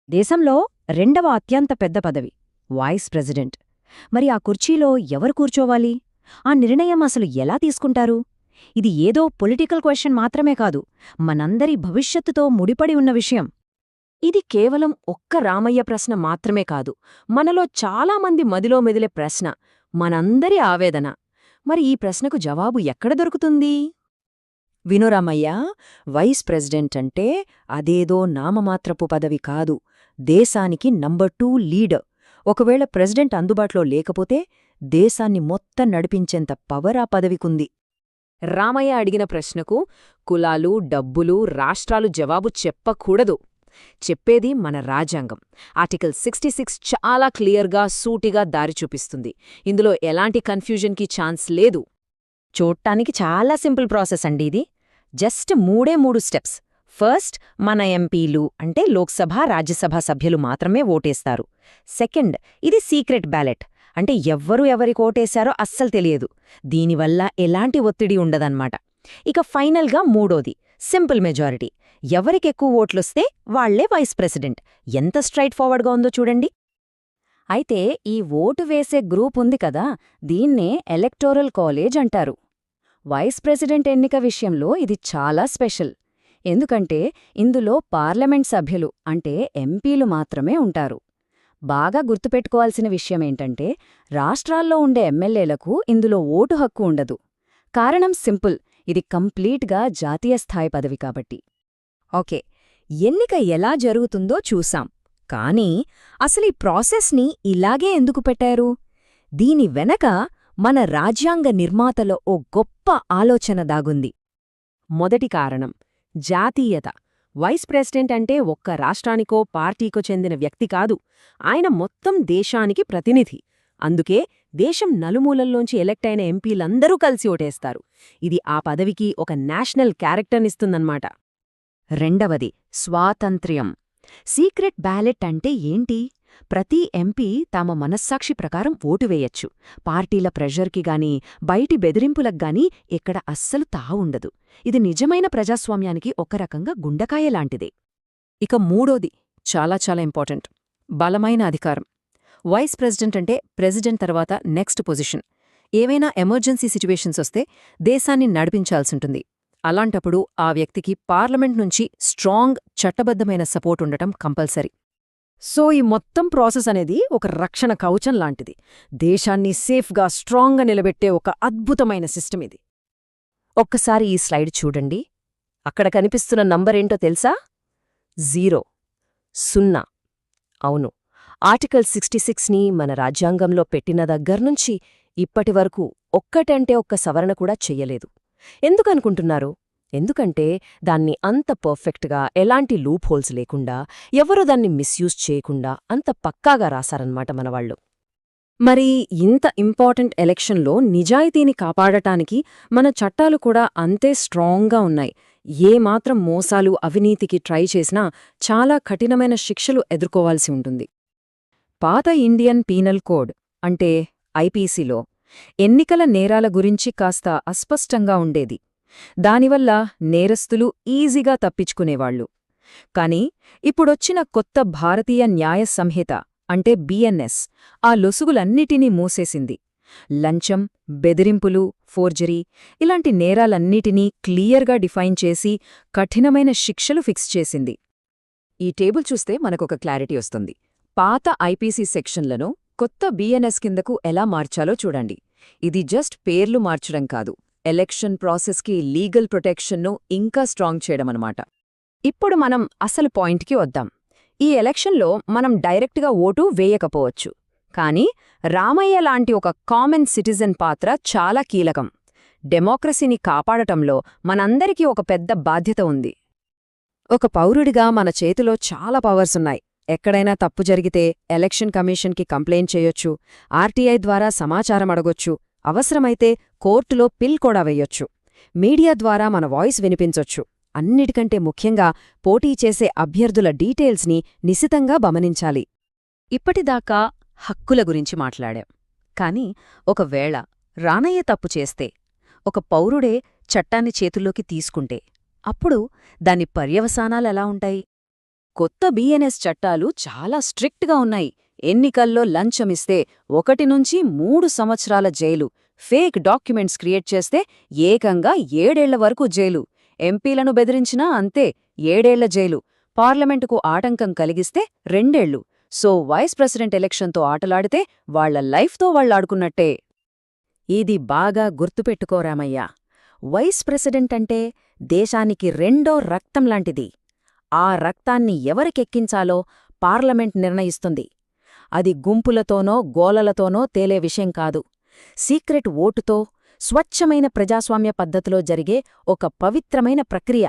దేశంలో రెండవ అత్యంత పెద్ద పదవి వైస్ ప్రెసిడెంట్. మరి ఆ కుర్చీలో ఎవరు కూర్చోవాలి? ఆ నిర్ణయం అసలు ఎలా తీసుకుంటారు? ఇది ఏదో పొలిటికల్ క్వశ్చన్ మాత్రమే కాదు, మనందరి భవిష్యత్తుతో ముడిపడి ఉన్న విషయం. ఇది కేవలం ఒక్క రామయ్య ప్రశ్న మాత్రమే కాదు, మనలో చాలామంది మదిలో మెదిలే ప్రశ్న, మనందరి ఆవేదన. మరి ఈ ప్రశ్నకు జవాబు ఎక్కడ దొరుకుతుంది? వినురామయ్య, వైస్ ప్రెసిడెంట్ అంటే అదేదో నామమాత్రపు పదవి కాదు, దేశానికి నంబర్ 2 లీడర్. ఒకవేళ ప్రెసిడెంట్ అందుబాటులో లేకపోతే దేశాన్ని మొత్తం నడిపించేంత పవర్ ఆ పదవికుంది. రామయ్య అడిగిన ప్రశ్నకు కులాలు, డబ్బులు, రాష్ట్రాలు జవాబు చెప్పకూడదు. చెప్పేది మన రాజ్యాంగం. ఆర్టికల్ 66 చాలా క్లియర్గా, సూటిగా దారి చూపిస్తుంది. ఇందులో ఎలాంటి కన్ఫ్యూజన్కి ఛాన్స్ లేదు. చూడ్టానికి చాలా సింపుల్ ప్రాసెస్ అండి ఇది. Just 3 steps. ఫస్ట్, మన ఎంపీలు అంటే లోక్సభ, రాజ్యసభ సభ్యులు మాత్రమే ఓటేస్తారు. సెకండ్, ఇది సీక్రెట్ బ్యాలెట్ అంటే ఎవ్వరు ఎవరికి ఓటేశారో అస్సలు తెలియదు. దీనివల్ల ఎలాంటి ఒత్తిడి ఉండదన్నమాట. ఇక ఫైనల్గా మూడోది, సింపుల్ మెజారిటీ. ఎవరికెక్కువ ఓట్లొస్తే వాళ్లే వైస్ ప్రెసిడెంట్. ఎంత స్ట్రైట్ ఫార్వర్డ్గా ఉందో చూడండి. అయితే ఈ ఓటు వేసే గ్రూప్ ఉంది కదా, దీన్నే ఎలక్టోరల్ కాలేజ్ అంటారు. వైస్ ప్రెసిడెంట్ ఎన్నిక విషయంలో ఇది చాలా స్పెషల్. ఎందుకంటే ఇందులో పార్లమెంట్ సభ్యులు అంటే ఎంపీలు మాత్రమే ఉంటారు. బాగా గుర్తుపెట్టుకోవాల్సిన విషయమేంటంటే రాష్ట్రాల్లో ఉండే ఎమ్మెల్యేలకు ఇందులో ఓటు హక్కు ఉండదు. కారణం సింపుల్, ఇది కంప్లీట్గా జాతీయ స్థాయి పదవి కాబట్టి. ఓకే, ఎన్నిక ఎలా జరుగుతుందో చూసాం. కానీ అసలీ ప్రాసెస్ని ఇలాగే ఎందుకు పెట్టారు? దీని వెనక మన రాజ్యాంగ నిర్మాతలో ఓ గొప్ప ఆలోచన దాగుంది. మొదటి కారణం జాతీయత. వైస్ ప్రెసిడెంట్ అంటే ఒక్క రాష్ట్రానికో పార్టీకో చెందిన వ్యక్తి కాదు, ఆయన మొత్తం దేశానికి ప్రతినిధి. అందుకే దేశం నలుమూలల్లోంచి ఎలెక్ట్ అయిన ఎంపీలందరూ కలిసి ఓటేస్తారు. ఇది ఆ పదవికి ఒక నేషనల్ క్యారెక్టర్నిస్తుందన్నమాట. రెండవది, స్వాతంత్ర్యం. సీక్రెట్ బ్యాలెట్ అంటే ఏంటి? ప్రతి ఎంపీ తమ మనస్సాక్షి ప్రకారం ఓటు వేయచ్చు. పార్టీల ప్రెషర్కి గానీ, బయటి బెదిరింపులగ్గానీ ఇక్కడ అస్సలు తావుండదు. ఇది నిజమైన ప్రజాస్వామ్యానికి ఒక రకంగా గుండకాయలాంటిదే. ఇక మూడోది చాలా చాలా ఇంపార్టెంట్, బలమైన అధికారం. వైస్ ప్రెసిడెంట్ అంటే ప్రెసిడెంట్ తర్వాత నెక్స్ట్ పొజిషన్. ఏవైనా ఎమర్జెన్సీ సిచ్యువేషన్స్ వస్తే దేశాన్ని నడిపించాల్సుంటుంది. అలాంటప్పుడు ఆ వ్యక్తికి పార్లమెంట్ నుంచి స్ట్రాంగ్, చట్టబద్ధమైన సపోర్ట్ ఉండటం కంపల్సరీ. సో ఈ మొత్తం ప్రాసెస్ అనేది ఒక రక్షణ కవచం లాంటిది. దేశాన్ని సేఫ్గా, స్ట్రాంగ్గా నిలబెట్టే ఒక అద్భుతమైన సిస్టమ్ ఇది. ఒక్కసారి ఈ స్లైడ్ చూడండి. అక్కడ కనిపిస్తున్న నంబరేంటో తెలుసా? 0, 0. అవును, ఆర్టికల్ 66ని మన రాజ్యాంగంలో పెట్టిన దగ్గర్నుంచి ఇప్పటివరకు ఒక్కటంటే ఒక్క సవరణ కూడా చెయ్యలేదు. ఎందుకనుకుంటున్నారు? ఎందుకంటే దాన్ని అంత పర్ఫెక్ట్గా, ఎలాంటి లూప్ హోల్స్ లేకుండా, ఎవరూ దాన్ని మిస్యూజ్ చేయకుండా అంత పక్కాగా రాశారన్నమాట మనవాళ్లు. మరి ఇంత ఇంపార్టెంట్ ఎలక్షన్లో నిజాయితీని కాపాడటానికి మన చట్టాలు కూడా అంతే స్ట్రాంగ్గా ఉన్నాయి. ఏమాత్రం మోసాలు, అవినీతికి ట్రై చేసినా చాలా కఠినమైన శిక్షలు ఎదుర్కోవాల్సి ఉంటుంది. పాత ఇండియన్ పీనల్ కోడ్ అంటే ఐపీసీలో ఎన్నికల నేరాల గురించి కాస్త అస్పష్టంగా ఉండేది. దానివల్ల నేరస్తులు ఈజీగా తప్పించుకునేవాళ్లు. కాని ఇప్పుడొచ్చిన కొత్త భారతీయ న్యాయ సంహిత అంటే బిఎన్ఎస్ ఆ లొసుగులన్నిటినీ మూసేసింది. లంచం, బెదిరింపులు, ఫోర్జరీ ఇలాంటి నేరాలన్నిటినీ క్లియర్గా డిఫైన్ చేసి కఠినమైన శిక్షలు ఫిక్స్ చేసింది. ఈ టేబుల్ చూస్తే మనకొక క్లారిటీ వస్తుంది. పాత ఐపీసీ సెక్షన్లను కొత్త బిఎన్ఎస్ కిందకు ఎలా మార్చాలో చూడండి. ఇది జస్ట్ పేర్లు మార్చడం కాదు, ఎలక్షన్ ప్రాసెస్కి లీగల్ ప్రొటెక్షన్ను ఇంకా స్ట్రాంగ్ చేయడమన్నమాట. ఇప్పుడు మనం అసలు పాయింట్కి వద్దాం. ఈ ఎలక్షన్లో మనం డైరెక్ట్గా ఓటు వేయకపోవచ్చు. కానీ రామయ్య లాంటి ఒక కామన్ సిటిజన్ పాత్ర చాలా కీలకం. డెమోక్రసీని కాపాడటంలో మనందరికీ ఒక పెద్ద బాధ్యత ఉంది. ఒక పౌరుడిగా మన చేతిలో చాలా పవర్స్ ఉన్నాయి. ఎక్కడైనా తప్పు జరిగితే ఎలక్షన్ కమిషన్కి కంప్లైంట్ చేయొచ్చు, ఆర్టీఐ ద్వారా సమాచారం అడగొచ్చు, అవసరమైతే కోర్టులో పిల్ కూడా వెయ్యొచ్చు. మీడియా ద్వారా మన వాయిస్ వినిపించొచ్చు. అన్నిటికంటే ముఖ్యంగా పోటీ చేసే అభ్యర్థుల డీటెయిల్స్ని నిశితంగా గమనించాలి. ఇప్పటిదాకా హక్కుల గురించి మాట్లాడాం. కాని ఒకవేళ రానయ్య తప్పు చేస్తే, ఒక పౌరుడే చట్టాన్ని చేతుల్లోకి తీసుకుంటే, అప్పుడు దాని పర్యవసానాలెలా ఉంటాయి? కొత్త బిఎన్ఎస్ చట్టాలు చాలా స్ట్రిక్ట్గా ఉన్నాయి. ఎన్నికల్లో లంచమిస్తే 1 నుంచి 3 సంవత్సరాల జైలు, ఫేక్ డాక్యుమెంట్స్ క్రియేట్ చేస్తే ఏకంగా 7 ఏళ్ల వరకు జైలు, ఎంపీలను బెదిరించినా అంతే 7 ఏళ్ల జైలు, పార్లమెంటుకు ఆటంకం కలిగిస్తే 2 ఏళ్లు. సో వైస్ ప్రెసిడెంట్ ఎలక్షన్తో ఆటలాడితే వాళ్ల లైఫ్తో వాళ్లాడుకున్నట్టే. ఇది బాగా గుర్తుపెట్టుకోరామయ్యా. వైస్ ప్రెసిడెంట్ అంటే దేశానికి రెండో రక్తం లాంటిది. ఆ రక్తాన్ని ఎవరికెక్కించాలో పార్లమెంట్ నిర్ణయిస్తుంది. అది గుంపులతోనో గోలలతోనో తేలే విషయం కాదు. సీక్రెట్ ఓటుతో, స్వచ్ఛమైన ప్రజాస్వామ్య పద్ధతిలో జరిగే ఒక పవిత్రమైన ప్రక్రియ.